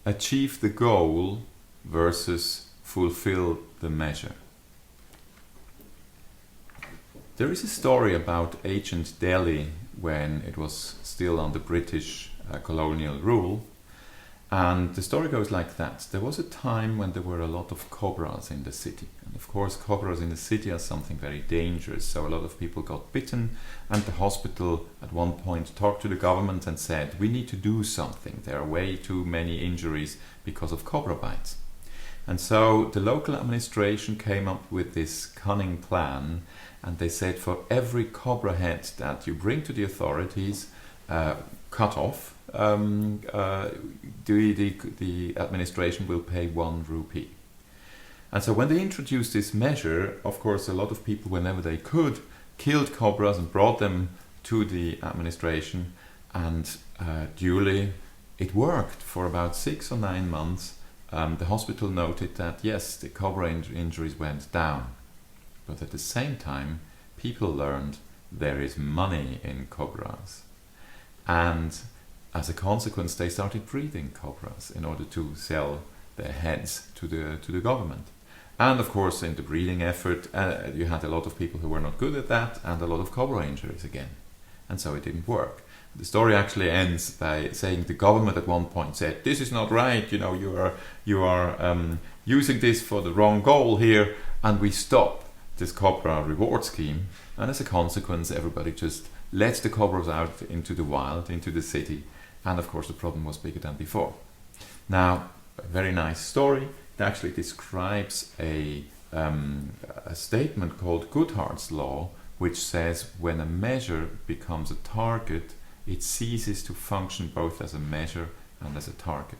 achieve the goal versus fulfill the measure. There is a story about ancient Delhi when it was still under British colonial rule, and the story goes like that. There was a time when there were a lot of cobras in the city, and of course cobras in the city are something very dangerous, so a lot of people got bitten, and the hospital at one point talked to the government and said, we need to do something, there are way too many injuries because of cobra bites. And so the local administration came up with this cunning plan, and they said, for every cobra head that you bring to the authorities, cut off, the administration will pay 1 rupee. And so when they introduced this measure, of course, a lot of people, whenever they could, killed cobras and brought them to the administration, and duly it worked for about 6 or 9 months. The hospital noted that, yes, the cobra injuries went down. But at the same time, people learned there is money in cobras. And as a consequence, they started breeding cobras in order to sell their heads to the government. And of course, in the breeding effort, you had a lot of people who were not good at that, and a lot of cobra injuries again. And so it didn't work. The story actually ends by saying the government at one point said, this is not right, you are using this for the wrong goal here, and we stop this cobra reward scheme. And as a consequence, everybody just let the cobras out into the wild, into the city, and of course the problem was bigger than before. Now, a very nice story. It actually describes a statement called Goodhart's law, which says when a measure becomes a target, it ceases to function both as a measure and as a target.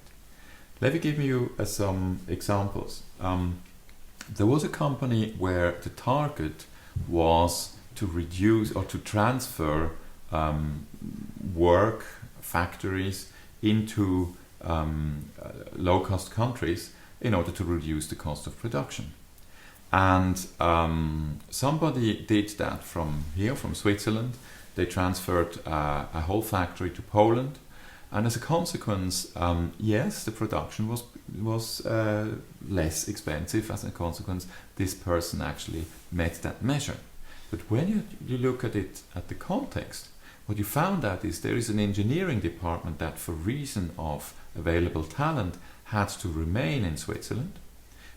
Let me give you some examples. There was a company where the target was to reduce or to transfer work, factories into low-cost countries in order to reduce the cost of production. And somebody did that from here, from Switzerland. They transferred a whole factory to Poland, and as a consequence, yes, the production was less expensive. As a consequence, this person actually met that measure. But when you look at it at the context, what you found out is there is an engineering department that, for reason of available talent, had to remain in Switzerland,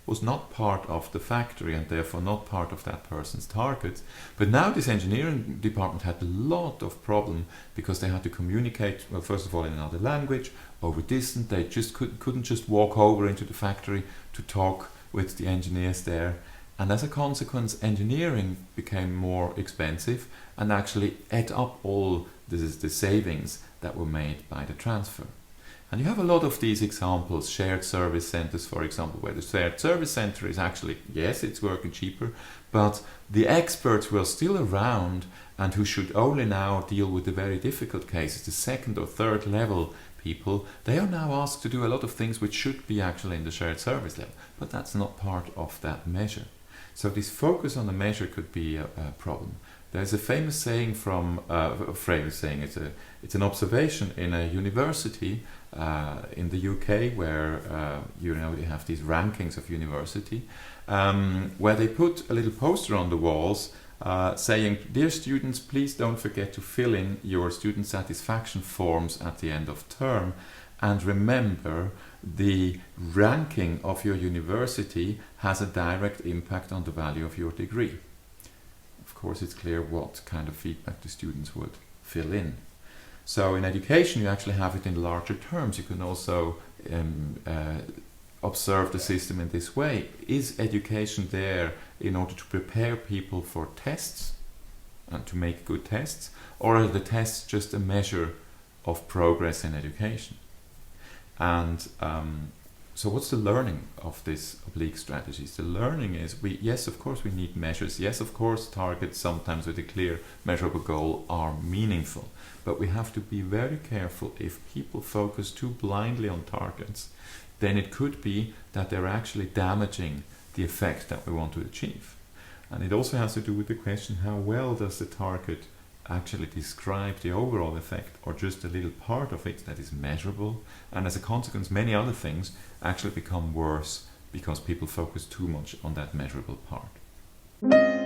was not part of the factory and therefore not part of that person's target. But now this engineering department had a lot of problem because they had to communicate, well, first of all in another language, over distance. They just couldn't just walk over into the factory to talk with the engineers there. And as a consequence, engineering became more expensive and actually ate up all the savings that were made by the transfer. And you have a lot of these examples, shared service centers, for example, where the shared service center is actually, yes, it's working cheaper, but the experts who are still around and who should only now deal with the very difficult cases, the second or third level people, they are now asked to do a lot of things which should be actually in the shared service level, but that's not part of that measure. So this focus on the measure could be a problem. There's a famous saying from, it's an observation in a university in the UK where they have these rankings of university, where they put a little poster on the walls saying, dear students, please don't forget to fill in your student satisfaction forms at the end of term, and remember the ranking of your university has a direct impact on the value of your degree. Of course, it's clear what kind of feedback the students would fill in. So in education, you actually have it in larger terms. You can also observe the system in this way. Is education there in order to prepare people for tests and to make good tests? Or are the tests just a measure of progress in education? And so what's the learning of this oblique strategies? The learning is, yes, of course, we need measures. Yes, of course, targets sometimes with a clear measurable goal are meaningful. But we have to be very careful. If people focus too blindly on targets, then it could be that they're actually damaging the effect that we want to achieve. And it also has to do with the question, how well does the target actually describe the overall effect or just a little part of it that is measurable, and as a consequence many other things actually become worse because people focus too much on that measurable part.